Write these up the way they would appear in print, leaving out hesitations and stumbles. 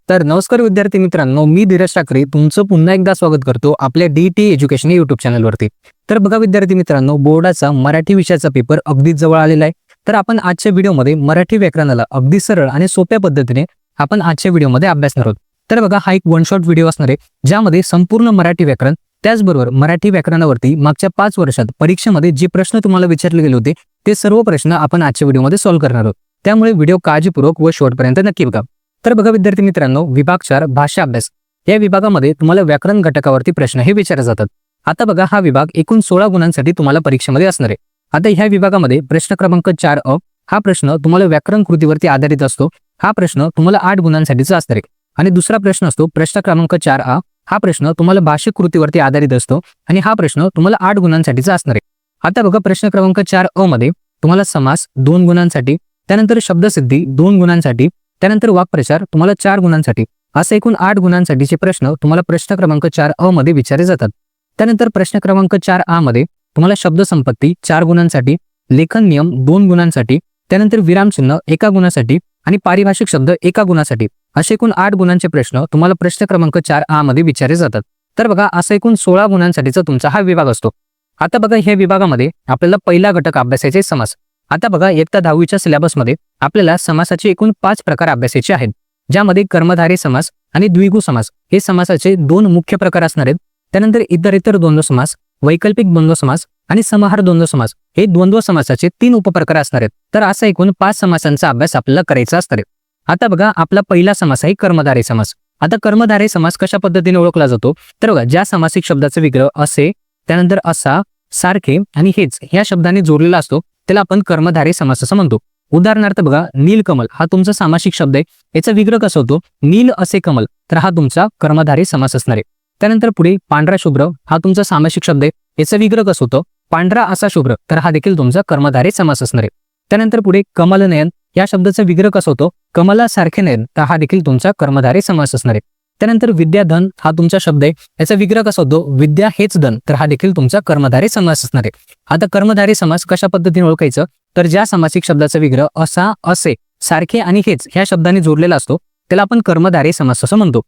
तर नमस्कार विद्यार्थी मित्रांनो, मी धीरज ठाकरे तुमचं पुन्हा एकदा स्वागत करतो आपल्या DT एज्युकेशन यूट्यूब चॅनलवरती। तर बघा विद्यार्थी मित्रांनो, बोर्डाचा मराठी विषयाचा पेपर अगदीच जवळ आलेला आहे। तर आपण आजच्या व्हिडिओमध्ये मराठी व्याकरणाला अगदी सरळ आणि सोप्या पद्धतीने आपण आजच्या व्हिडिओमध्ये अभ्यासणार आहोत। तर बघा, हा एक वन शॉट व्हिडिओ असणार आहे, ज्यामध्ये संपूर्ण मराठी व्याकरण त्याचबरोबर मराठी व्याकरणावरती मागच्या 5 वर्षात परीक्षेमध्ये जे प्रश्न तुम्हाला विचारले गेले होते ते सर्व प्रश्न आपण आजच्या व्हिडिओमध्ये सॉल्व्ह करणार आहोत। त्यामुळे व्हिडिओ काळजीपूर्वक व शेवटपर्यंत नक्की बघा। तर बघा विद्यार्थी मित्रांनो, विभाग 4 भाषा अभ्यास या विभागामध्ये तुम्हाला व्याकरण घटकावरती प्रश्न हे विचारले जातात। आता बघा, हा विभाग एकूण 16 गुणांसाठी तुम्हाला परीक्षेमध्ये असणार आहे। आता ह्या विभागामध्ये प्रश्न क्रमांक 4 हा प्रश्न तुम्हाला व्याकरण कृतीवरती आधारित असतो। हा प्रश्न तुम्हाला 8 गुणांसाठीचा असणार आहे। आणि दुसरा प्रश्न असतो प्रश्न क्रमांक 4 हा प्रश्न तुम्हाला भाषिक कृतीवरती आधारित असतो आणि हा प्रश्न तुम्हाला 8 गुणांसाठीचा असणार आहे। आता बघा, प्रश्न क्रमांक 4 मध्ये तुम्हाला समास 2 गुणांसाठी, त्यानंतर शब्दसिद्धी 2 गुणांसाठी, त्यानंतर वाक्प्रचार तुम्हाला 4 गुणांसाठी, असे एकूण 8 गुणांसाठीचे प्रश्न तुम्हाला प्रश्न क्रमांक 4 मध्ये विचारले जातात। त्यानंतर प्रश्न क्रमांक 4 मध्ये तुम्हाला शब्दसंपत्ती 4 गुणांसाठी, लेखन नियम 2 गुणांसाठी, त्यानंतर विरामचिन्ह 1 गुणासाठी आणि पारिभाषिक शब्द 1 गुणासाठी, असे एकूण 8 गुणांचे प्रश्न तुम्हाला प्रश्न क्रमांक 4 मध्ये विचारले जातात। तर बघा, असा एकूण 16 गुणांसाठीचा तुमचा हा विभाग असतो। आता बघा, ह्या विभागामध्ये आपल्याला पहिला घटक अभ्यासायचे समास। आता बघा, इयत्ता 10वीच्या सिलेबसमध्ये आपल्याला समासाचे एकूण 5 प्रकार अभ्यासायचे आहेत, ज्यामध्ये कर्मधारय समास आणि द्विगु समास हे समासाचे 2 मुख्य प्रकार असणार आहेत। त्यानंतर इतर द्वंद्व समास, वैकल्पिक द्वंद्व समास आणि समाहार द्वंद्व समास हे द्वंद्व समासाचे 3 उपप्रकार असणार आहेत। तर असा एकूण 5 समासांचा अभ्यास आपल्याला करायचा असणार आहे। आता बघा, आपला पहिला समास आहे कर्मधारय समास। आता कर्मधारय समास कशा पद्धतीने ओळखला जातो, तर बघा, ज्या सामासिक शब्दाचा विग्रह असे, त्यानंतर असा, सारखे आणि हेच ह्या शब्दाने जोडलेला असतो त्याला आपण कर्मधारय समास असं म्हणतो। उदाहरणार्थ बघा, नीलकमल हा तुमचा सामासिक शब्द आहे, याचा विग्रह कसा होतो, नील असे कमल, तर हा तुमचा कर्मधारय समास असणार आहे। त्यानंतर पुढे पांढरा शुभ्र हा तुमचा सामासिक शब्द आहे, याचा विग्रह कसा होतो, पांढरा असा शुभ्र, तर हा देखील तुमचा कर्मधारय समास असणार आहे। त्यानंतर पुढे कमलनयन या शब्दाचा विग्रह कसा होतो, कमलासारखे नयन, तर हा देखील तुमचा कर्मधारय समास असणार आहे। त्यानंतर विद्याधन हा तुमचा शब्द आहे, याचा विग्रह कसा होतो, विद्या हेच धन, तर हा देखील तुमचा कर्मधारय समास असणार आहे। आता कर्मधारय समास कशा पद्धतीने ओळखायचं, तर ज्या सामासिक शब्दाचा विग्रह असा, असे, सारखे आणि हेच ह्या शब्दाने जोडलेला असतो त्याला आपण कर्मधारय समास असं म्हणतो।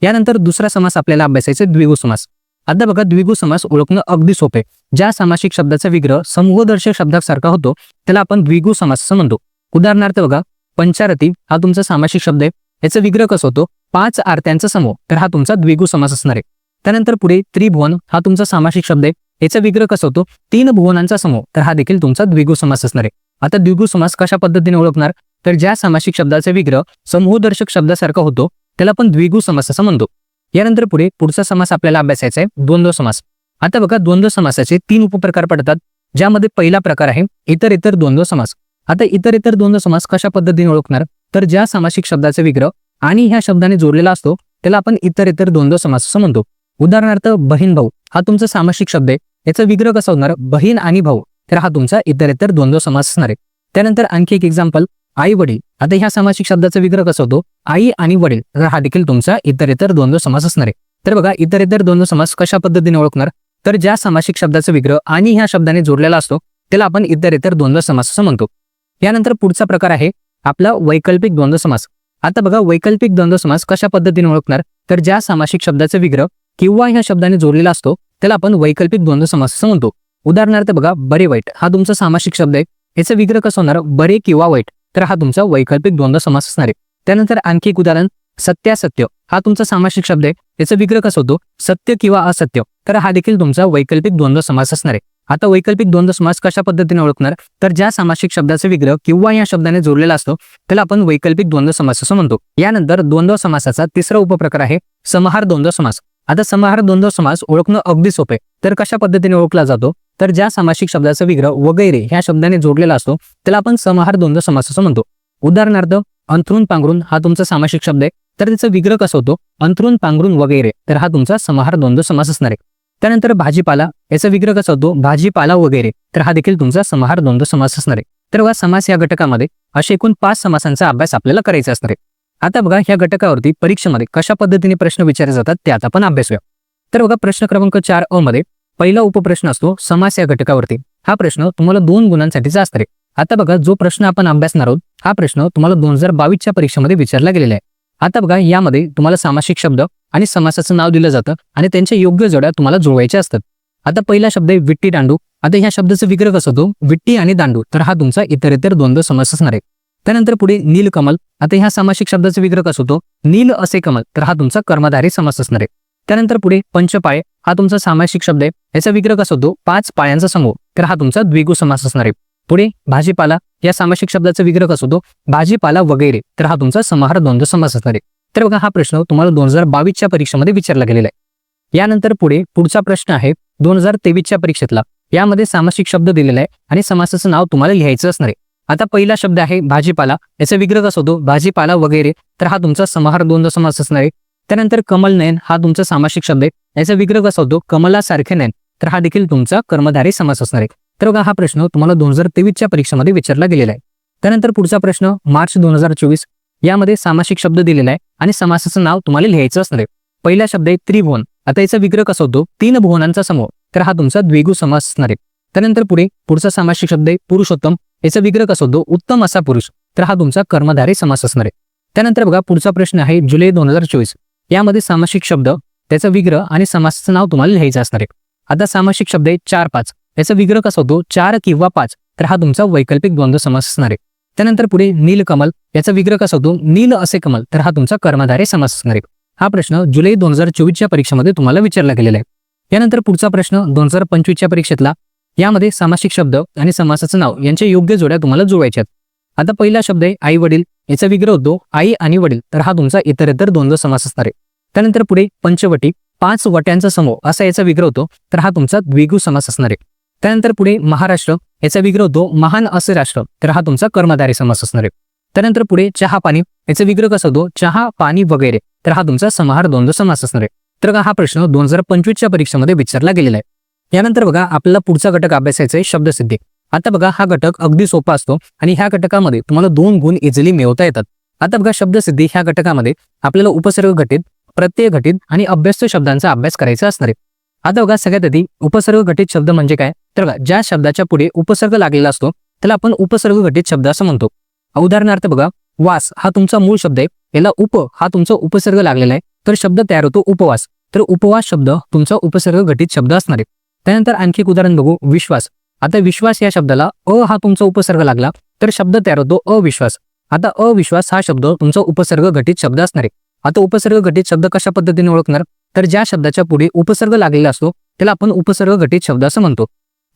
यानंतर दुसरा समास आपल्याला अभ्यासायचा द्विगु समास। आता बघा, द्विगु समास ओळखणं अगदी सोपे। ज्या सामासिक शब्दाचा विग्रह समूहदर्शक शब्दासारखा होतो त्याला आपण द्विगु समास असं म्हणतो। उदाहरणार्थ बघा, पंचारती हा तुमचा सामासिक शब्द आहे, याचा विग्रह कसा होतो, 5 आरत्यांचा समूह, तर हा तुमचा द्विगु समास असणार आहे। त्यानंतर पुढे त्रिभुवन हा तुमचा सामासिक शब्द आहे, याचा विग्रह कसा होतो, 3 भुवनांचा समूह, तर हा देखील तुमचा द्विगु समास असणार आहे। आता द्विगु समास कशा पद्धतीने ओळखणार, तर ज्या सामासिक शब्दाचा विग्रह समूहदर्शक शब्दासारखा होतो त्याला आपण द्विगु समास असं म्हणतो। यानंतर पुढे पुढचा समास आपल्याला अभ्यासायचा आहे द्वंद्व समास। आता बघा, द्वंद्व समासाचे 3 उपप्रकार पडतात, ज्यामध्ये पहिला प्रकार आहे इतर द्वंद्व समास। आता इतर द्वंद्व समास कशा पद्धतीने ओळखणार, तर ज्या सामासिक शब्दाचा विग्रह आणि ह्या शब्दाने जोडलेला असतो त्याला आपण इतर द्वंद्व समास असं म्हणतो। उदाहरणार्थ बहीण भाऊ हा तुमचा सामासिक शब्द आहे, याचा विग्रह कसा होणार, बहीण आणि भाऊ, तर हा तुमचा इतर द्वंद्व समास असणार आहे। त्यानंतर आणखी एक एक्झाम्पल, आई वडील। आता ह्या सामासिक शब्दाचा विग्रह कसा होतो, आई आणि वडील, तर हा देखील तुमचा इतर द्वंद्व समास असणार आहे। तर बघा, इतर द्वंद्व समास कशा पद्धतीने ओळखणार, तर ज्या सामासिक शब्दाचा विग्रह आणि ह्या शब्दाने जोडलेला असतो त्याला आपण इतर द्वंद्व समास असं म्हणतो। यानंतर पुढचा प्रकार आहे आपला वैकल्पिक द्वंद्व समास। आता बघा, वैकल्पिक द्वंद्व समास कशा पद्धतीने ओळखणार, तर ज्या सामासिक शब्दाचा विग्रह किंवा ह्या शब्दाने जोडलेला असतो त्याला आपण वैकल्पिक द्वंद्व समास असं म्हणतो। उदाहरणार्थ बघा, बरे वाईट हा तुमचा सामासिक शब्द आहे, याचा विग्रह कसा होणार, बरे किंवा वाईट, तर हा तुमचा वैकल्पिक द्वंद्व समास असणार आहे। त्यानंतर आणखी एक उदाहरण, सत्यासत्य हा तुमचा सामासिक शब्द आहे, याचा विग्रह कसा होतो, सत्य किंवा असत्य, तर हा देखील तुमचा वैकल्पिक द्वंद्व समास असणार आहे। आता वैकल्पिक द्वंद्व समास कशा पद्धतीने ओळखणार, तर ज्या सामासिक शब्दाचा विग्रह किंवा या शब्दाने जोडलेला असतो त्याला आपण वैकल्पिक द्वंद्व समास असं म्हणतो। यानंतर द्वंद्व समासाचा तिसरा उपप्रकार आहे समाहार द्वंद्व समास। आता समाहार द्वंद्व समास ओळखणं अगदी सोपे, तर कशा पद्धतीने ओळखला जातो, तर ज्या सामासिक शब्दाचा विग्रह वगैरे ह्या शब्दाने जोडलेला असतो त्याला आपण समाहार द्वंद्व समास असं म्हणतो। उदाहरणार्थ अंथरून पांघरून हा तुमचा सामासिक शब्द आहे, तर त्याचा विग्रह कसा होतो, अंथरून पांघरून वगैरे, तर हा तुमचा समाहार द्वंद्व समास असणार आहे। त्यानंतर भाजीपाला, याचा विग्रह कसा होतो, भाजीपाला वगैरे, तर हा देखील तुमचा समाहार द्वंद्व समास असणार आहे। तर बघा, समास या घटकामध्ये असे एकूण 5 समासांचा अभ्यास आपल्याला करायचा असणार आहे। आता बघा, ह्या घटकावरती परीक्षेमध्ये कशा पद्धतीने प्रश्न विचारले जातात ते आता आपण अभ्यासूया। तर बघा, प्रश्न क्रमांक 4 मध्ये पहिला उपप्रश्न असतो समास या घटकावरती। हा प्रश्न तुम्हाला 2 गुणांसाठीचा असणार आहे। आता बघा, जो प्रश्न आपण अभ्यासणार आहोत हा प्रश्न तुम्हाला 2022च्या परीक्षेमध्ये विचारला गेलेला आहे। आता बघा यामध्ये तुम्हाला सामासिक शब्द आणि समासाचं नाव दिलं जातं आणि त्यांच्या योग्य जोड्या तुम्हाला जुळवायच्या असतात. आता पहिला शब्द आहे विट्टी दांडू. आता ह्या शब्दाचा विग्रह कसा होतो, विट्टी आणि दांडू, तर हा तुमचा इतरेतर द्वंद्व समास असणार आहे. त्यानंतर पुढे नीलकमल. आता ह्या सामासिक शब्दाचा विग्रह कसा होतो, नील असे कमल, तर हा तुमचा कर्मधारी समास असणार आहे. त्यानंतर पुढे पंचपाळे हा तुमचा सामासिक शब्द आहे, याचा विग्रह कसा होतो, 5 पायांचा समूह, तर हा तुमचा द्विगु समास असणार आहे. पुढे भाजीपाला या सामासिक शब्दाचा विग्रह कसा होतो, भाजीपाला वगैरे, तर हा तुमचा समाहार द्वंद्व समास असणार आहे. तर बघा हा प्रश्न तुम्हाला 2022च्या परीक्षेमध्ये विचारला गेलेला आहे. यानंतर पुढचा प्रश्न आहे 2023च्या परीक्षेतला. यामध्ये सामासिक शब्द दिलेला आहे आणि समासाचं नाव तुम्हाला लिहायचं असणार आहे. आता पहिला शब्द आहे भाजीपाला, याचा विग्रह कसा होतो, भाजीपाला वगैरे, तर हा तुमचा समाहार द्वंद्व समास असणार आहे. त्यानंतर कमल नयन हा तुमचा सामासिक शब्द आहे, याचा विग्रह कसा होतो, कमलासारखे नयन, तर हा देखील तुमचा कर्मधारी समास असणार आहे. तर बघा हा प्रश्न तुम्हाला 2023च्या परीक्षेमध्ये विचारला गेलेला आहे. त्यानंतर पुढचा प्रश्न मार्च 2024. यामध्ये सामासिक शब्द दिलेला आहे आणि समासाचं नाव तुम्हाला लिहायचं असणार आहे. पहिला शब्द आहे त्रिभुवन. आता याचा विग्रह कसा होतो, 3 भुवनांचा समूह, तर हा तुमचा द्विगु समास असणार आहे. त्यानंतर पुढचा सामासिक शब्द आहे पुरुषोत्तम. याचा विग्रह कसा होतो, उत्तम असा पुरुष, तर हा तुमचा कर्मधारी समास असणार आहे. त्यानंतर बघा पुढचा प्रश्न आहे जुलै 2024. यामध्ये सामासिक शब्द, त्याचा विग्रह आणि समासाचं नाव तुम्हाला लिहायचं असणार आहे. आता सामासिक शब्द आहे 4-5. याचा विग्रह कसा होतो, 4 किंवा 5, तर हा तुमचा वैकल्पिक द्वंद्व समास असणार आहे. त्यानंतर पुढे नीलकमल. याचा विग्रह कसा होतो, नील असे कमल, तर हा तुमचा कर्मधारी समास असणार आहे. हा प्रश्न जुलै 2024च्या परीक्षेमध्ये तुम्हाला विचारला गेलेला आहे. यानंतर पुढचा प्रश्न 2025च्या परीक्षेतला. यामध्ये सामासिक शब्द आणि समासाचं नाव यांच्या योग्य जोड्या तुम्हाला जुळवायच्यात. आता पहिला शब्द आहे आई वडील. याचा विग्रह होतो आई आणि वडील, तर हा तुमचा इतरेतर द्वंद्व समास असणार आहे. त्यानंतर पुढे पंचवटी, 5 वट्यांचा समूह असा याचा विग्रह होतो, तर हा तुमचा द्विगु समास असणार आहे. त्यानंतर पुढे महाराष्ट्र. याचा विग्रह होतो महान असे राष्ट्र, तर हा तुमचा कर्मधारी समास असणार आहे. त्यानंतर पुढे चहा पाणी. याचा विग्रह कसा होतो, चहा पाणी वगैरे, तर हा तुमचा समाहार द्वंद्व समास असणार आहे. तर हा प्रश्न 2025च्या परीक्षेमध्ये विचारला गेलेला आहे. यानंतर बघा आपल्याला पुढचा घटक अभ्यासायचा आहे शब्दसिद्धी. आता बघा हा घटक अगदी सोपा असतो आणि ह्या घटकामध्ये तुम्हाला 2 गुण इझिली मिळवता येतात. आता बघा शब्दसिद्धी ह्या घटकामध्ये आपल्याला उपसर्ग घटित, प्रत्यय घटित आणि अभ्यस्त शब्दांचा अभ्यास करायचा असणार आहे. आता बघा सगळ्यात आधी उपसर्ग घटित शब्द म्हणजे काय, तर बघा ज्या शब्दाच्या पुढे उपसर्ग लागलेला असतो त्याला आपण उपसर्ग घटित शब्द असं म्हणतो. उदाहरणार्थ बघा वास हा तुमचा मूळ शब्द आहे, याला हा तुमचा उपसर्ग लागलेला आहे, तर शब्द तयार होतो उपवास, तर उपवास शब्द तुमचा उपसर्ग घटित शब्द असणार आहे. त्यानंतर आणखी एक उदाहरण बघू विश्वास. आता विश्वास या शब्दाला हा तुमचा उपसर्ग लागला, तर शब्द तयार होतो अविश्वास. आता अविश्वास हा शब्द तुमचा उपसर्ग घटित शब्द असणार आहे. आता उपसर्ग घटित शब्द कशा पद्धतीने ओळखणार, तर ज्या शब्दाच्या पुढे उपसर्ग लागलेला असतो त्याला आपण उपसर्ग घटित शब्द असं म्हणतो.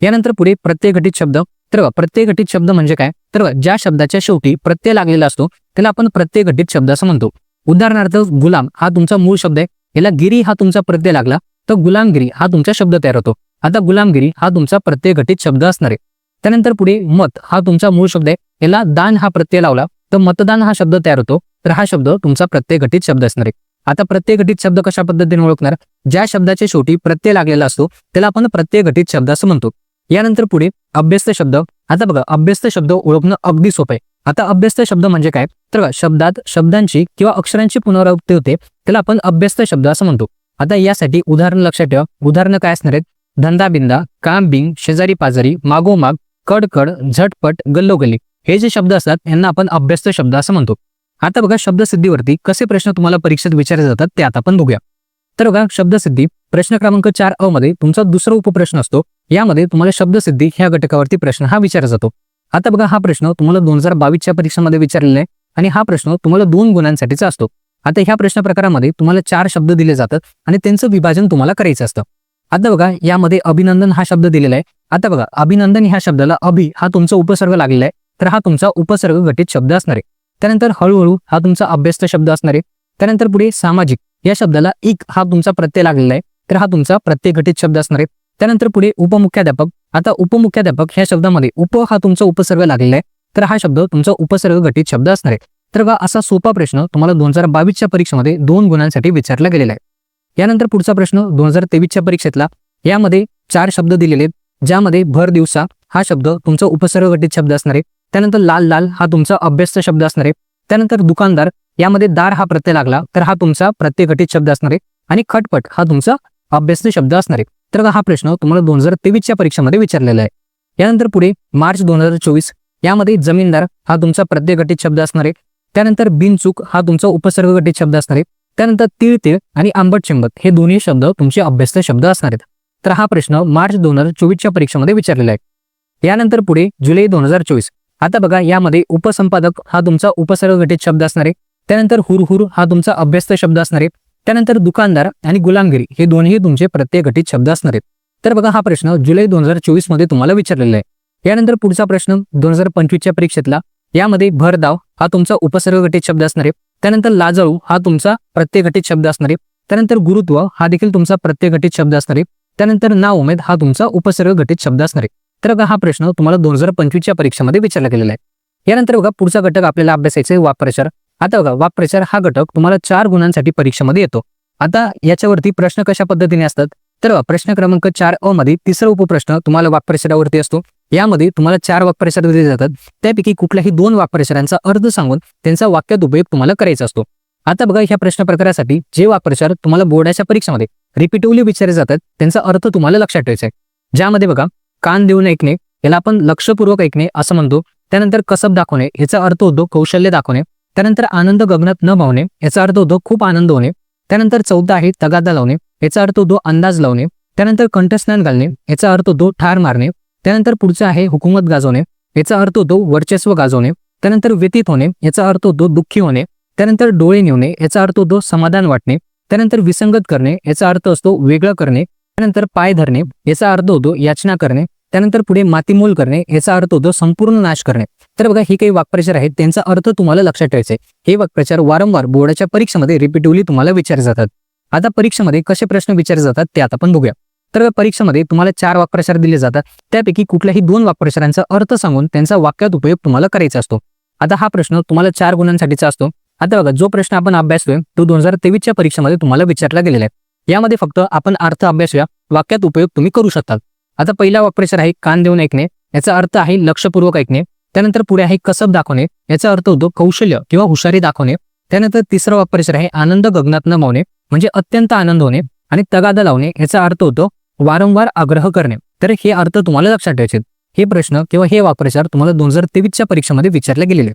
यानंतर पुढे प्रत्यय घटित शब्द. तर प्रत्यय घटित शब्द म्हणजे काय, तर ज्या शब्दाच्या शेवटी प्रत्यय लागलेला असतो त्याला आपण प्रत्यय घटित शब्द असं म्हणतो. उदाहरणार्थ गुलाम हा तुमचा मूळ शब्द आहे, याला गिरी हा तुमचा प्रत्यय लागला तर गुलामगिरी हा तुमचा शब्द तयार होतो. आता गुलामगिरी हा तुमचा प्रत्यय घटित शब्द असणार आहे. त्यानंतर पुढे मत हा तुमचा मूळ शब्द आहे, याला दान हा प्रत्यय लावला तर मतदान हा शब्द तयार होतो, तर हा शब्द तुमचा प्रत्यय घटित शब्द असणार आहे. आता प्रत्यय घटित शब्द कशा पद्धतीने ओळखणार, ज्या शब्दाच्या शेवटी प्रत्यय लागलेला असतो त्याला आपण प्रत्यय घटित शब्द असं म्हणतो. यानंतर पुढे अभ्यस्त शब्द. आता बघा अभ्यस्त शब्द ओळखणं अगदी सोपं आहे. आता अभ्यस्त शब्द म्हणजे काय, तर शब्दात शब्दांची किंवा अक्षरांची पुनरावृत्ती होते त्याला आपण अभ्यस्त शब्द असं म्हणतो. आता यासाठी उदाहरण लक्षात ठेवा. उदाहरणं काय असणार आहेत, धंदा बिंदा, काम बिंग, शेजारी पाजारी, मागोमाग, कडकड, झटपट, गल्लोगल्ली, हे जे शब्द असतात यांना आपण अभ्यस्त शब्द असं म्हणतो. आता बघा शब्दसिद्धीवरती कसे प्रश्न तुम्हाला परीक्षेत विचारले जातात ते आता आपण बघूया. तर बघा शब्दसिद्धी प्रश्न क्रमांक 4 मध्ये तुमचा दुसरा उपप्रश्न असतो. यामध्ये तुम्हाला शब्दसिद्धी ह्या घटकावरती प्रश्न हा विचारला जातो. आता बघा हा प्रश्न तुम्हाला 2022च्या परीक्षेमध्ये विचारलेला आहे आणि हा प्रश्न तुम्हाला 2 गुणांसाठीचा असतो. आता ह्या प्रश्न प्रकारामध्ये तुम्हाला 4 शब्द दिले जातात आणि त्यांचं विभाजन तुम्हाला करायचं असतं. आता बघा यामध्ये अभिनंदन हा शब्द दिलेला आहे. आता बघा अभिनंदन ह्या शब्दाला अभि हा तुमचा उपसर्ग लागलेला आहे, तर हा तुमचा उपसर्ग घटित शब्द असणार आहे. त्यानंतर हळूहळू हा तुमचा अभ्यस्त शब्द असणार आहे. त्यानंतर पुढे सामाजिक या शब्दाला इक हा तुमचा प्रत्यय लागलेला आहे, तर हा तुमचा प्रत्यय घटित शब्द असणार आहे. त्यानंतर पुढे उपमुख्याध्यापक. आता उपमुख्याध्यापक ह्या शब्दामध्ये हा तुमचा उपसर्ग लागलेला आहे, तर हा शब्द तुमचा उपसर्ग घटित शब्द असणार आहे. तर बघा असा सोपा प्रश्न तुम्हाला 2022च्या परीक्षेमध्ये 2 गुणांसाठी विचारला गेलेला आहे. यानंतर पुढचा प्रश्न 2023च्या परीक्षेतला. यामध्ये 4 शब्द दिलेले आहेत, ज्यामध्ये भर दिवसा हा शब्द तुमचा उपसर्ग घटित शब्द असणार आहे. त्यानंतर लाल लाल हा तुमचा अभ्यस्त शब्द असणार आहे. त्यानंतर दुकानदार यामध्ये दार हा प्रत्यय लागला तर हा तुमचा प्रत्यय घटित शब्द असणार आहे आणि खटपट हा तुमचा अभ्यस्त शब्द असणार आहे. तर हा प्रश्न तुम्हाला 2023च्या परीक्षेमध्ये विचारलेला आहे. यानंतर पुढे मार्च 2024 यामध्ये जमीनदार हा तुमचा प्रत्यय घटित शब्द असणार आहे. त्यानंतर बिनचूक हा तुमचा उपसर्ग गटित शब्द असणार आहे. त्यानंतर तीळ तीळ आणि आंबट चिंबट हे दोन्ही शब्द तुमचे अभ्यस्त शब्द असणार आहेत. तर हा प्रश्न मार्च 2024च्या परीक्षेमध्ये विचारलेला आहे. यानंतर पुढे जुलै 2024. आता बघा यामध्ये उपसंपादक हा तुमचा उपसर्ग गटित शब्द असणार आहे. त्यानंतर हुरहुर हा तुमचा अभ्यस्त शब्द असणार आहे. त्यानंतर दुकानदार आणि गुलामगिरी हे दोन्ही तुमचे प्रत्यय गटित शब्द असणार आहेत. तर बघा हा प्रश्न जुलै 2024 मध्ये तुम्हाला विचारलेला आहे. यानंतर पुढचा प्रश्न 2025च्या परीक्षेतला, यामध्ये भरधाव हा तुमचा उपसर्ग गटित शब्द असणार आहे. त्यानंतर लाजाळू हा तुमचा प्रत्यय गटित शब्द असणार आहे. त्यानंतर गुरुत्व हा देखील तुमचा प्रत्यय गटित शब्द असणार आहे. त्यानंतर नाउमेद हा तुमचा उपसर्ग गटित शब्द असणार आहे. तर बघा हा प्रश्न तुम्हाला 2025च्या परीक्षेमध्ये विचारला गेलेला आहे. यानंतर बघा पुढचा घटक आपल्याला अभ्यासायचा आहे वाक्प्रचार. आता बघा वाक्प्रचार हा घटक तुम्हाला 4 गुणांसाठी परीक्षेमध्ये येतो. आता याच्यावरती प्रश्न कशा पद्धतीने असतात, तर प्रश्न क्रमांक 4 मध्ये तिसरा उपप्रश्न तुम्हाला वाक्प्रचारावरती असतो. यामध्ये तुम्हाला 4 वाक्प्रचार दिले जातात. त्यापैकी कुठल्याही 2 वाक्प्रचारांचा अर्थ सांगून त्यांचा वाक्यात उपयोग तुम्हाला करायचा असतो. आता बघा ह्या प्रश्न प्रकारासाठी जे वाक्प्रचार तुम्हाला बोर्डाच्या परीक्षेमध्ये रिपीटिव्हली विचारले जातात त्यांचा अर्थ तुम्हाला लक्षात ठेवायचा आहे. ज्यामध्ये बघा कान देऊन ऐकणे याला आपण लक्षपूर्वक ऐकणे असं म्हणतो. त्यानंतर कसब दाखवणे याचा अर्थ होतो कौशल्य दाखवणे. त्यानंतर आनंद गगनात न भावणे याचा अर्थ होतो खूप आनंद होणे. त्यानंतर 14 आहे तगादा लावणे याचा अर्थ होतो अंदाज लावणे. त्यानंतर कंठस्नान घालणे याचा अर्थ होतो ठार मारणे. त्यानंतर पुढचा आहे हुकूमत गाजवणे याचा अर्थ होतो वर्चस्व गाजवणे. त्यानंतर व्यतीत होणे याचा अर्थ होतो दुःखी होणे. त्यानंतर डोळे निवणे याचा अर्थ होतो समाधान वाटणे. त्यानंतर विसंगत करणे याचा अर्थ असतो वेगळं करणे. त्यानंतर पाय धरणे याचा अर्थ होतो याचना करणे. त्यानंतर पुढे मातीमोल करणे याचा अर्थ होतो संपूर्ण नाश करणे. तर बघा हे काही वाक्प्रचार आहेत त्यांचा अर्थ तुम्हाला लक्षात ठेवायचा आहे. हे वाक्प्रचार वारंवार बोर्डाच्या परीक्षेमध्ये रिपीटिव्हली तुम्हाला विचारले जातात. आता परीक्षेमध्ये कसे प्रश्न विचारले जातात ते आता आपण बघूया. तर परीक्षेमध्ये तुम्हाला 4 वाक्प्रचार दिले जातात. त्यापैकी कुठल्याही 2 वाक्प्रचारांचा अर्थ सांगून त्यांचा वाक्यात उपयोग तुम्हाला करायचा असतो. आता हा प्रश्न तुम्हाला 4 गुणांसाठीचा असतो. आता बघा जो प्रश्न आपण अभ्यासतोय तो 2023च्या परीक्षेमध्ये तुम्हाला विचारला गेलेला आहे. यामध्ये फक्त आपण अर्थ अभ्यासूया, वाक्यात उपयोग तुम्ही करू शकता. आता पहिला वाक्प्रचार आहे कान देऊन ऐकणे याचा अर्थ आहे लक्षपूर्वक ऐकणे. त्यानंतर पुढे आहे कसब दाखवणे याचा अर्थ होतो कौशल्य किंवा हुशारी दाखवणे. त्यानंतर तिसरा वाक्प्रचार आहे आनंद गगनात न मावणे म्हणजे अत्यंत आनंद होणे. आणि तगादा लावणे याचा अर्थ होतो वारंवार आग्रह करणे. तर हे अर्थ तुम्हाला लक्षात ठेवायचे. हे प्रश्न किंवा हे वाक्प्रचार तुम्हाला 2023च्या परीक्षेमध्ये विचारले गेलेले.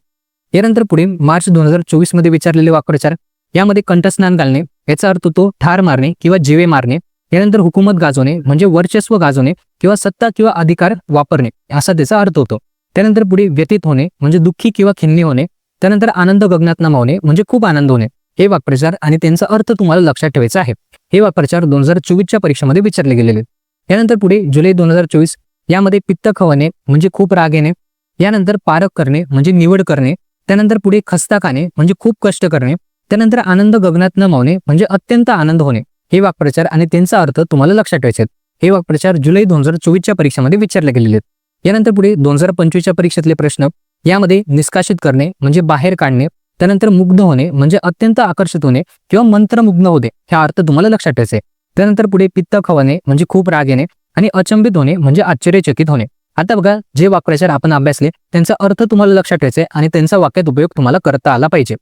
यानंतर पुढे मार्च 2024 मध्ये विचारलेले वाक्प्रचार, यामध्ये कंठस्नान घालणे याचा अर्थ होतो ठार मारणे किंवा जीवे मारणे. यानंतर हुकूमत गाजवणे म्हणजे वर्चस्व गाजवणे किंवा सत्ता किंवा अधिकार वापरणे असा त्याचा अर्थ होतो. त्यानंतर पुढे व्यतीत होणे म्हणजे दुःखी किंवा खिन्नी होणे. त्यानंतर आनंद गगनात न मावणे म्हणजे खूप आनंद होणे. हे वाक्प्रचार आणि त्यांचा अर्थ तुम्हाला लक्षात ठेवायचा आहे. हे वाक्प्रचार 2024च्या परीक्षेमध्ये विचारले गेलेले. यानंतर पुढे जुलै 2024 यामध्ये पित्त खवणे म्हणजे खूप राग येणे. यानंतर पारख करणे म्हणजे निवड करणे. त्यानंतर पुढे खस्ता खाणे म्हणजे खूप कष्ट करणे. त्यानंतर आनंद गगनात न मावणे म्हणजे अत्यंत आनंद होणे. हे वाक्प्रचार आणि त्यांचा अर्थ तुम्हाला लक्षात ठेवायचे. हे वाक्प्रचार जुलै 2024च्या परीक्षेमध्ये विचारले गेलेले आहेत. यानंतर पुढे 2025च्या परीक्षेतले प्रश्न, यामध्ये निष्कासित करणे म्हणजे बाहेर काढणे. त्यानंतर मुग्ध होणे म्हणजे अत्यंत आकर्षित होणे किंवा मंत्रमुग्ध होणे हे अर्थ तुम्हाला लक्षात ठेवायचे. त्यानंतर पुढे पित्त खवणे म्हणजे खूप राग येणे आणि अचंबित होणे म्हणजे आश्चर्यचकित होणे. आता बघा जे वाक्प्रचार आपण अभ्यासले त्यांचा अर्थ तुम्हाला लक्षात ठेवायचा आणि त्यांचा वाक्यात उपयोग तुम्हाला करता आला पाहिजे.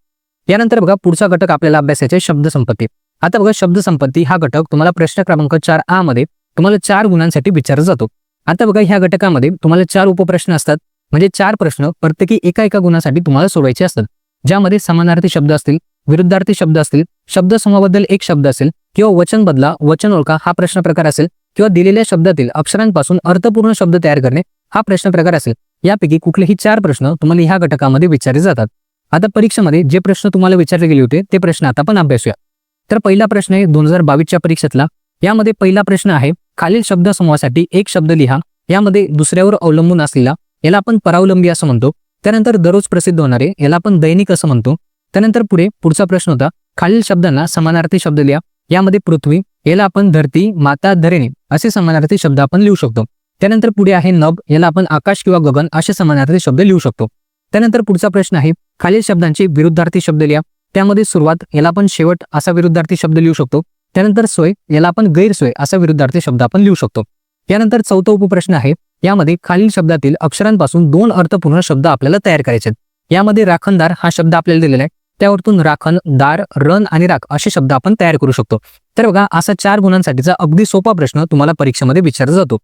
यानंतर बघा पुढचा घटक आपल्याला अभ्यासायचे शब्द संपत्ती. आता बघा शब्द संपत्ती हा घटक तुम्हाला प्रश्न क्रमांक 4 मध्ये तुम्हाला 4 गुणांसाठी विचारला जातो. आता बघा ह्या घटकामध्ये तुम्हाला 4 उपप्रश्न असतात. म्हणजे 4 प्रश्न प्रत्येकी एका गुणासाठी तुम्हाला सोडवायचे असतात. ज्यामध्ये समानार्थी शब्द असतील, विरुद्धार्थी शब्द असतील, शब्द समूहाबद्दल एक शब्द असेल किंवा वचन बदला, वचन ओळखा हा प्रश्न प्रकार असेल किंवा दिलेल्या शब्दातील अक्षरांपासून अर्थपूर्ण शब्द तयार करणे हा प्रश्न प्रकार असेल. यापैकी कुठलेही 4 प्रश्न तुम्हाला ह्या घटकामध्ये विचारले जातात. आता परीक्षेमध्ये जे प्रश्न तुम्हाला विचारले गेले होते ते प्रश्न आता आपण अभ्यासूया. तर पहिला प्रश्न आहे 2022च्या परीक्षेतला. यामध्ये पहिला प्रश्न आहे खालील शब्द समूहासाठी एक शब्द लिहा. यामध्ये दुसऱ्यावर अवलंबून असलेला याला आपण परावलंबी असं म्हणतो. त्यानंतर दररोज प्रसिद्ध होणारे याला आपण दैनिक असं म्हणतो. त्यानंतर पुढचा प्रश्न होता खालील शब्दांना समानार्थी शब्द लिहा. यामध्ये पृथ्वी याला आपण धरती, माता, धरणी असे समानार्थी शब्द आपण लिहू शकतो. त्यानंतर पुढे आहे नभ, याला आपण आकाश किंवा गगन असे समानार्थी शब्द लिहू शकतो. त्यानंतर पुढचा प्रश्न आहे खालील शब्दांचे विरुद्धार्थी शब्द लिहा. त्यामध्ये सुरुवात याला आपण शेवट असा विरुद्धार्थी शब्द लिहू शकतो. त्यानंतर सोय याला आपण गैरसोय असा विरुद्धार्थी शब्द आपण लिहू शकतो. यानंतर चौथा उपप्रश्न आहे यामध्ये खालील शब्दातील अक्षरांपासून 2 अर्थपूर्ण शब्द आपल्याला तयार करायचे आहेत. यामध्ये राखणदार हा शब्द आपल्याला दिलेला आहे. त्यावरतून राखण, दार, रण आणि राख असे शब्द आपण तयार करू शकतो. तर बघा असा 4 गुणांसाठीचा अगदी सोपा प्रश्न तुम्हाला परीक्षेमध्ये विचारला जातो.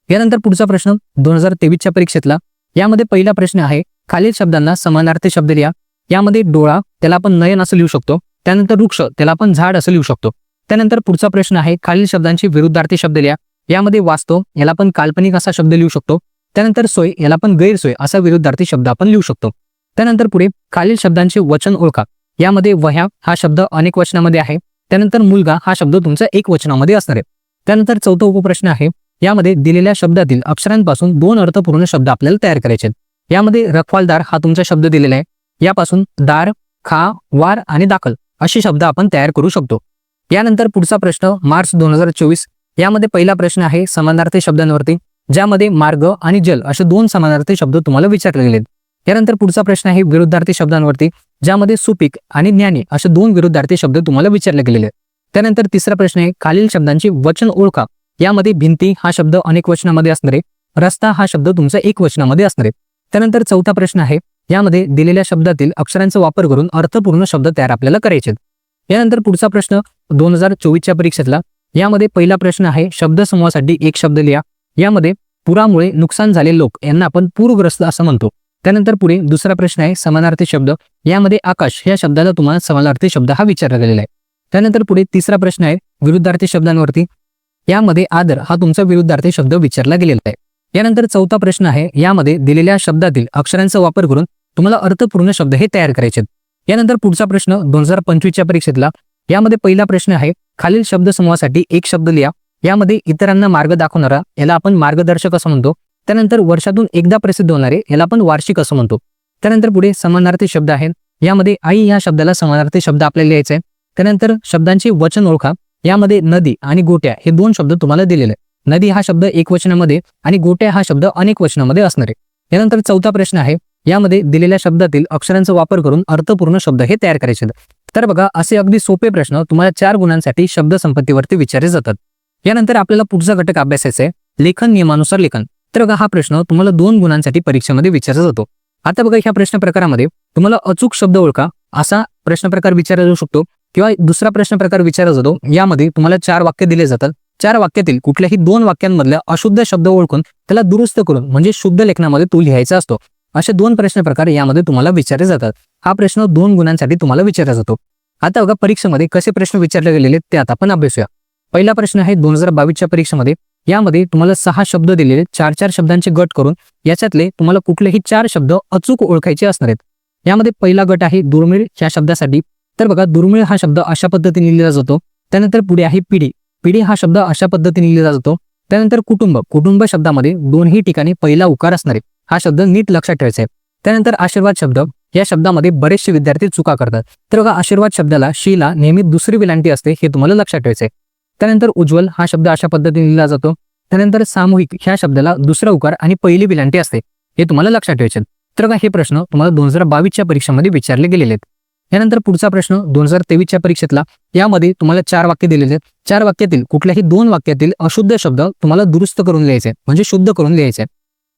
यानंतर पुढचा प्रश्न 2023च्या परीक्षेतला. यामध्ये पहिला प्रश्न आहे खालील शब्दांना समानार्थी शब्द लिहा. यामध्ये डोळा त्याला आपण नयन असं लिहू शकतो. त्यानंतर वृक्ष त्याला आपण झाड असं लिहू शकतो. त्यानंतर पुढचा प्रश्न आहे खालील शब्दांची विरुद्धार्थी शब्द लिहा. यामध्ये वास्तव याला आपण काल्पनिक असा शब्द लिहू शकतो. त्यानंतर सोय याला आपण गैरसोय असा विरुद्धार्थी शब्द आपण लिहू शकतो. त्यानंतर पुढे खालील शब्दांचे वचन ओळखा. यामध्ये वह्या हा शब्द अनेक वचनामध्ये आहे. त्यानंतर मुलगा हा शब्द तुमचा एक वचनामध्ये असणार आहे. त्यानंतर चौथा उपप्रश्न आहे यामध्ये दिलेल्या शब्दातील अक्षरांपासून 2 अर्थपूर्ण शब्द आपल्याला तयार करायचे. यामध्ये रखवालदार हा तुमचा शब्द दिलेला आहे. यापासून दार, खा, वार आणि दाखल असे शब्द आपण तयार करू शकतो. यानंतर पुढचा प्रश्न मार्च 2024. यामध्ये पहिला प्रश्न आहे समानार्थी शब्दांवरती, ज्यामध्ये मार्ग आणि जल असे 2 समानार्थी शब्द तुम्हाला विचारले गेलेत. यानंतर पुढचा प्रश्न आहे विरुद्धार्थी शब्दांवरती, ज्यामध्ये सुपीक आणि ज्ञानी असे 2 विरुद्धार्थी शब्द तुम्हाला विचारले गेलेले आहेत. त्यानंतर तिसरा प्रश्न आहे खालील शब्दांची वचन ओळखा. यामध्ये भिंती हा शब्द अनेक वचनामध्ये असणार आहे. रस्ता हा शब्द तुमचा एक वचनामध्ये असणार आहे. त्यानंतर चौथा प्रश्न आहे यामध्ये दिलेल्या शब्दातील अक्षरांचा वापर करून अर्थपूर्ण शब्द तयार आपल्याला करायचे. यानंतर पुढचा प्रश्न 2024च्या परीक्षेतला. यामध्ये पहिला प्रश्न आहे शब्दसमूहासाठी एक शब्द लिहा. यामध्ये पुरामुळे नुकसान झालेले लोक यांना आपण पूरग्रस्त असं म्हणतो. त्यानंतर पुढे दुसरा प्रश्न आहे समानार्थी शब्द. यामध्ये आकाश या शब्दाला तुम्हाला समानार्थी शब्द हा विचारला गेलेला आहे. त्यानंतर पुढे तिसरा प्रश्न आहे विरुद्धार्थी शब्दांवरती. यामध्ये आदर हा तुमचा विरुद्धार्थी शब्द विचारला गेलेला आहे. यानंतर चौथा प्रश्न आहे यामध्ये दिलेल्या शब्दातील अक्षरांचा वापर करून तुम्हाला अर्थपूर्ण शब्द हे तयार करायचे. यानंतर पुढचा प्रश्न 2025च्या परीक्षेतला. यामध्ये पहिला प्रश्न आहे खालील शब्दसमूहासाठी एक शब्द लिहा. यामध्ये इतरांना मार्ग दाखवणारा याला आपण मार्गदर्शक असं म्हणतो. त्यानंतर वर्षातून एकदा प्रसिद्ध होणारे याला आपण वार्षिक असं म्हणतो. त्यानंतर पुढे समानार्थी शब्द आहेत. यामध्ये आई या शब्दाला समानार्थी शब्द आपल्याला लिहायचे आहे. त्यानंतर शब्दांची वचन ओळखा. यामध्ये नदी आणि गोट्या हे 2 शब्द तुम्हाला दिलेले आहेत. नदी हा शब्द एक वचनामध्ये आणि गोट्या हा शब्द अनेक वचनामध्ये असणार आहे. यानंतर चौथा प्रश्न आहे यामध्ये दिलेल्या शब्दातील अक्षरांचा वापर करून अर्थपूर्ण शब्द हे तयार करायचे. तर बघा असे अगदी सोपे प्रश्न तुम्हाला 4 गुणांसाठी शब्द संपत्तीवरती विचारले जातात. यानंतर आपल्याला पुढचा घटक अभ्यासायचा आहे लेखन नियमानुसार लेखन. तर बघा हा प्रश्न तुम्हाला 2 गुणांसाठी परीक्षेमध्ये विचारला जातो. आता बघा ह्या प्रश्न प्रकारामध्ये तुम्हाला अचूक शब्द ओळखा असा प्रश्न प्रकार विचारला जाऊ शकतो किंवा दुसरा प्रश्न प्रकार विचारला जातो. यामध्ये तुम्हाला 4 वाक्य दिले जातात. 4 वाक्यातील कुठल्याही 2 वाक्यांमधल्या अशुद्ध शब्द ओळखून त्याला दुरुस्त करून म्हणजे शुद्ध लेखनामध्ये तो लिहायचा असतो. असे 2 प्रश्न प्रकार यामध्ये तुम्हाला विचारले जातात. हा प्रश्न 2 गुणांसाठी तुम्हाला विचारला जातो. आता बघा परीक्षेमध्ये कसे प्रश्न विचारले गेलेले ते आता आपण अभ्यासूया. पहिला प्रश्न आहे 2022च्या परीक्षेमध्ये. यामध्ये तुम्हाला 6 शब्द दिलेले 4-4 शब्दांचे गट करून याच्यातले तुम्हाला कुठलेही 4 शब्द अचूक ओळखायचे असणार आहेत. यामध्ये पहिला गट आहे दुर्मिळ ह्या शब्दासाठी. तर बघा दुर्मिळ हा शब्द अशा पद्धतीने लिहिला जातो. त्यानंतर पुढे आहे पिढी. पिढी हा शब्द अशा पद्धतीने लिहिला जातो. त्यानंतर कुटुंब. कुटुंब शब्दामध्ये 2ही ठिकाणी पहिला उकार असणार आहे. हा शब्द नीट लक्षात ठेवायचा आहे. त्यानंतर आशीर्वाद शब्द. या शब्दामध्ये बरेचसे विद्यार्थी चुका करतात. तर बघा आशीर्वाद शब्दाला शीला नेहमी दुसरी विलांटी असते हे तुम्हाला लक्षात ठेवायचं आहे. त्यानंतर उज्ज्वल हा शब्द अशा पद्धतीने लिहिला जातो. त्यानंतर सामूहिक ह्या शब्दाला दुसरा उकार आणि पहिली विलांटी असते हे तुम्हाला लक्षात ठेवायचे. तर बघा हे प्रश्न तुम्हाला 2022च्या परीक्षेमध्ये विचारले गेलेले आहेत. यानंतर पुढचा प्रश्न 2023च्या परीक्षेतला. यामध्ये तुम्हाला 4 वाक्य दिलेले आहेत. 4 वाक्यातील कुठल्याही 2 वाक्यातील अशुद्ध शब्द तुम्हाला दुरुस्त करून लिहायचे म्हणजे शुद्ध करून लिहायचे.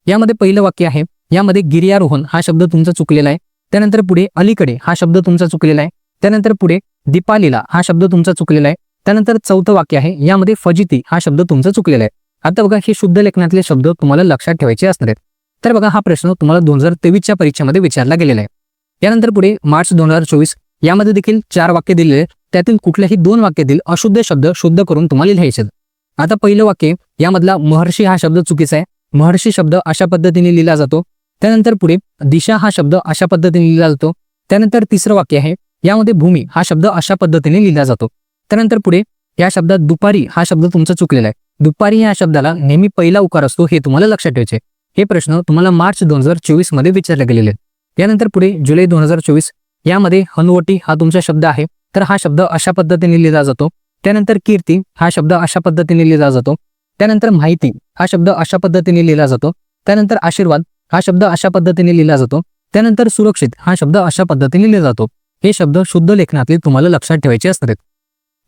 यामध्ये पहिलं वाक्य आहे यामध्ये गिर्यारोहण हा शब्द तुमचा चुकलेला आहे. त्यानंतर पुढे अलीकडे हा शब्द तुमचा चुकलेला आहे. त्यानंतर पुढे दीपालीला हा शब्द तुमचा चुकलेला आहे. त्यानंतर चौथं वाक्य आहे यामध्ये फजिती हा शब्द तुमचा चुकलेला आहे. आता बघा हे शुद्ध लेखनातले शब्द तुम्हाला लक्षात ठेवायचे असणार आहेत. तर बघा हा प्रश्न तुम्हाला 2023च्या परीक्षेमध्ये विचारला गेलेला आहे. यानंतर पुढे मार्च 2024 यामध्ये देखील 4 वाक्य दिलेले. त्यातील कुठल्याही 2 वाक्यातील अशुद्ध शब्द शुद्ध करून तुम्हाला लिहायचे. आता पहिलं वाक्य यामधला महर्षी हा शब्द चुकीचा आहे. महर्षी शब्द अशा पद्धतीने लिहिला जातो. त्यानंतर पुढे दिशा हा शब्द अशा पद्धतीने लिहिला जातो. त्यानंतर तिसरं वाक्य आहे यामध्ये भूमी हा शब्द अशा पद्धतीने लिहिला जातो. त्यानंतर पुढे या शब्दात दुपारी हा शब्द तुमचा चुकलेला आहे. दुपारी या शब्दाला नेहमी पहिला उकार असतो हे तुम्हाला लक्षात ठेवायचे. हे प्रश्न तुम्हाला मार्च 2024 मध्ये विचारले गेलेले आहेत. यानंतर पुढे जुलै 2024 यामध्ये हनुवटी हा तुमचा शब्द आहे. तर हा शब्द अशा पद्धतीने लिहिला जातो. त्यानंतर कीर्ती हा शब्द अशा पद्धतीने लिहिला जातो. त्यानंतर माहिती हा शब्द अशा पद्धतीने लिहिला जातो. त्यानंतर आशीर्वाद हा शब्द अशा पद्धतीने लिहिला जातो. त्यानंतर सुरक्षित हा शब्द अशा पद्धतीने लिहिला जातो. हे शब्द शुद्ध लेखनातले तुम्हाला लक्षात ठेवायचे असतात.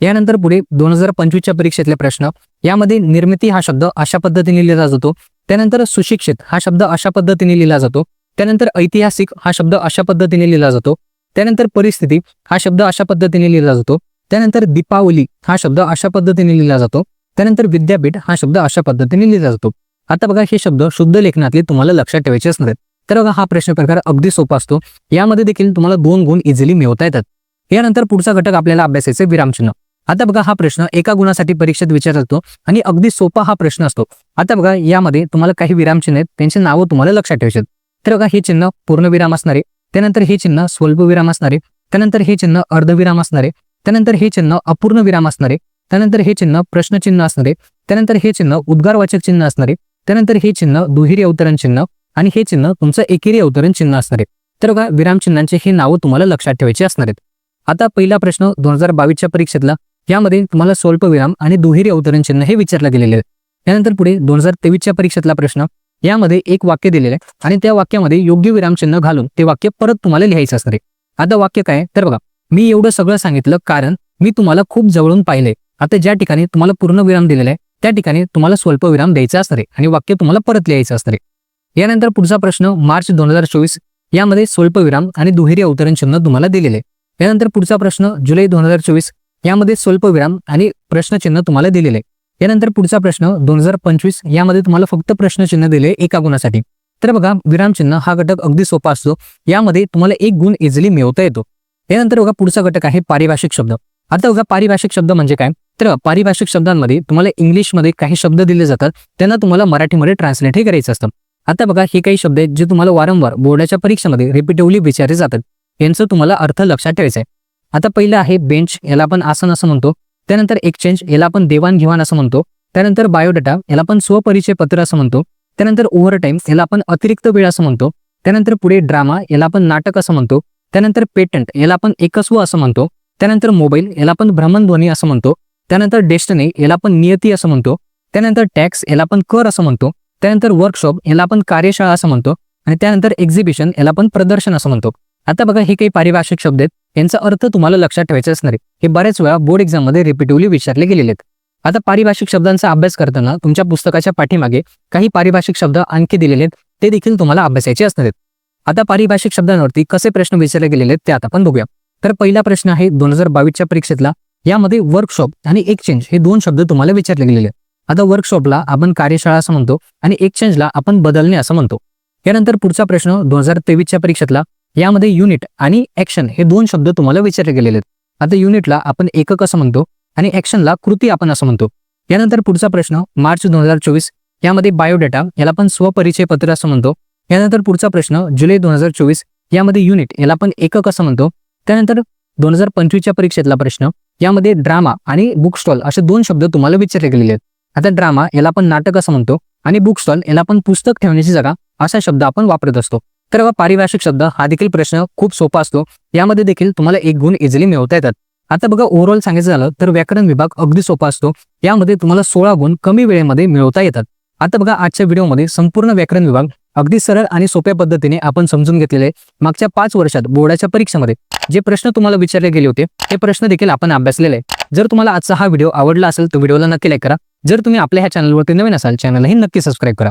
यानंतर पुढे 2025च्या परीक्षेतले प्रश्न. यामध्ये निर्मिती हा शब्द अशा पद्धतीने लिहिला जातो. त्यानंतर सुशिक्षित हा शब्द अशा पद्धतीने लिहिला जातो. त्यानंतर ऐतिहासिक हा शब्द अशा पद्धतीने लिहिला जातो. त्यानंतर परिस्थिती हा शब्द अशा पद्धतीने लिहिला जातो. त्यानंतर दीपावली हा शब्द अशा पद्धतीने लिहिला जातो. त्यानंतर विद्यापीठ हा शब्द अशा पद्धतीने लिहिला जातो. आता बघा हे शब्द शुद्ध लेखनातले तुम्हाला लक्षात ठेवायचे असणार आहेत. तर बघा हा प्रश्न प्रकार अगदी सोपा असतो. यामध्ये देखील तुम्हाला 2 गुण इझिली मिळवता येतात. यानंतर पुढचा घटक आपल्याला अभ्यासायचे विरामचिन्ह. आता बघा हा प्रश्न एका गुणासाठी परीक्षेत विचारला जातो आणि अगदी सोपा हा प्रश्न असतो. आता बघा यामध्ये तुम्हाला काही विरामचिन्ह आहेत, त्यांची नावं तुम्हाला लक्षात ठेवायची आहेत. तर बघा हे चिन्ह पूर्णविराम असणारे, त्यानंतर हे चिन्ह स्वल्पविराम असणारे, त्यानंतर हे चिन्ह अर्धविराम असणारे, त्यानंतर हे चिन्ह अपूर्ण विराम असणारे, त्यानंतर हे चिन्ह प्रश्नचिन्ह असणारे, त्यानंतर हे चिन्ह उद्गारवाचक चिन्ह असणारे, त्यानंतर हे चिन्ह दुहेरी अवतरण चिन्ह आणि हे चिन्ह तुमचं एकेरी अवतरण चिन्ह असणारे. तर बघा विरामचिन्हांचे हे नावं तुम्हाला लक्षात ठेवायचे असणार आहेत. आता पहिला प्रश्न 2022च्या परीक्षेतला, यामध्ये तुम्हाला स्वल्पविराम आणि दुहेरी अवतरण चिन्ह हे विचारलं गेलेले आहे. त्यानंतर पुढे 2023च्या परीक्षेतला प्रश्न, यामध्ये एक वाक्य दिलेलं आहे आणि त्या वाक्यामध्ये योग्य विरामचिन्ह घालून ते वाक्य परत तुम्हाला लिहायचं असणार आहे. आता वाक्य काय, तर बघा मी एवढं सगळं सांगितलं कारण मी तुम्हाला खूप जवळून पाहिलंय. आता ज्या ठिकाणी तुम्हाला पूर्ण विराम दिलेला आहे त्या ठिकाणी तुम्हाला स्वल्पविराम द्यायचा असणार आहे आणि वाक्य तुम्हाला परत लिहायचं असणार आहे. यानंतर पुढचा प्रश्न मार्च 2024, यामध्ये स्वल्पविराम आणि दुहेरी अवतरण चिन्ह तुम्हाला दिलेले आहे. यानंतर पुढचा प्रश्न जुलै 2024, यामध्ये स्वल्पविराम आणि प्रश्नचिन्ह तुम्हाला दिलेले आहे. यानंतर पुढचा प्रश्न 2025, यामध्ये तुम्हाला फक्त प्रश्नचिन्ह दिले एका गुणासाठी. तर बघा विरामचिन्ह हा घटक अगदी सोपा असतो. यामध्ये तुम्हाला 1 गुण इझिली मिळवता येतो. यानंतर बघा पुढचा घटक आहे पारिभाषिक शब्द. आता बघा पारिभाषिक शब्द म्हणजे काय, तर पारिभाषिक शब्दांमध्ये तुम्हाला इंग्लिशमध्ये काही शब्द दिले जातात, त्यांना तुम्हाला मराठीमध्ये ट्रान्सलेटही करायचं असतं. आता बघा हे काही शब्द आहेत जे तुम्हाला वारंवार बोर्डाच्या परीक्षेमध्ये रिपीटिव्हली विचारले जातात, यांचं तुम्हाला अर्थ लक्षात ठेवायचा आहे. आता पहिलं आहे बेंच, याला आपण आसन असं म्हणतो. त्यानंतर एक्सचेंज, याला आपण देवाणघेवाण असं म्हणतो. त्यानंतर बायोडाटा, याला आपण स्वपरिचय पत्र असं म्हणतो. त्यानंतर ओव्हरटाईम, याला आपण अतिरिक्त वेळ असं म्हणतो. त्यानंतर पुढे ड्रामा, याला आपण नाटक असं म्हणतो. त्यानंतर पेटंट, याला आपण एकस्व असं म्हणतो. त्यानंतर मोबाईल, याला आपण भ्रमणध्वनी असं म्हणतो. त्यानंतर डेस्टिनी, याला आपण नियती असं म्हणतो. त्यानंतर टॅक्स, याला आपण कर असं म्हणतो. त्यानंतर वर्कशॉप, याला आपण कार्यशाळा असं म्हणतो. आणि त्यानंतर एक्झिबिशन, याला आपण प्रदर्शन असं म्हणतो. आता बघा हे काही पारिभाषिक शब्द आहेत, यांचा अर्थ तुम्हाला लक्षात ठेवायचा असणार आहे. हे बऱ्याच वेळा बोर्ड एक्झाम मध्ये रिपीटिव्हली विचारले गेलेले आहेत. आता पारिभाषिक शब्दांचा अभ्यास करताना तुमच्या पुस्तकाच्या पाठीमागे काही पारिभाषिक शब्द आणखी दिलेले आहेत, ते देखील तुम्हाला अभ्यासायचे असणार आहेत. आता पारिभाषिक शब्दांवरती कसे प्रश्न विचारले गेलेले आहेत ते आता आपण बघूया. तर पहिला प्रश्न आहे 2022च्या परीक्षेतला, यामध्ये वर्कशॉप आणि एक्सचेंज हे 2 शब्द तुम्हाला विचारले गेलेले आहेत. आता वर्कशॉपला आपण कार्यशाळा असं म्हणतो आणि एक्सचेंजला आपण बदलणे असं म्हणतो. यानंतर पुढचा प्रश्न 2023च्या परीक्षेतला, यामध्ये युनिट आणि ऍक्शन हे 2 शब्द तुम्हाला विचारले गेलेले आहेत. आता युनिटला आपण एकक असं म्हणतो आणि ऍक्शनला कृती आपण असं म्हणतो. यानंतर पुढचा प्रश्न मार्च 2024, यामध्ये बायोडाटा, याला आपण स्वपरिचय पत्र असं म्हणतो. यानंतर पुढचा प्रश्न जुलै 2024, यामध्ये युनिट, याला आपण एकक असं म्हणतो. त्यानंतर 2025च्या परीक्षेतला प्रश्न, यामध्ये ड्रामा आणि बुक स्टॉल असे 2 शब्द तुम्हाला विचारले गेलेले आहेत. आता ड्रामा, याला आपण नाटक असं म्हणतो आणि बुक स्टॉल, याला आपण पुस्तक ठेवण्याची जागा असा शब्द आपण वापरत असतो. तर पारिभाषिक शब्द हा देखील प्रश्न खूप सोपा असतो. यामध्ये देखील तुम्हाला 1 गुण इझिली मिळवता येतात. आता बघा ओव्हरऑल सांगायचं झालं तर व्याकरण विभाग अगदी सोपा असतो. यामध्ये तुम्हाला 16 गुण कमी वेळेमध्ये मिळवता येतात. आता बघा आजच्या व्हिडिओमध्ये संपूर्ण व्याकरण विभाग अगदी सरळ आणि सोप्या पद्धतीने आपण समजून घेतलेले. मागच्या 5 वर्षात बोर्डाच्या परीक्षेमध्ये जे प्रश्न तुम्हाला विचारले गेले होते ते प्रश्न देखील आपण अभ्यासलेले आहे. जर तुम्हाला आजचा हा व्हिडिओ आवडला असेल तर व्हिडिओला नक्की लाईक करा. जर तुम्ही आपल्या ह्या चॅनलवरती नवीन असाल चॅनलही नक्की सबस्क्राईब करा.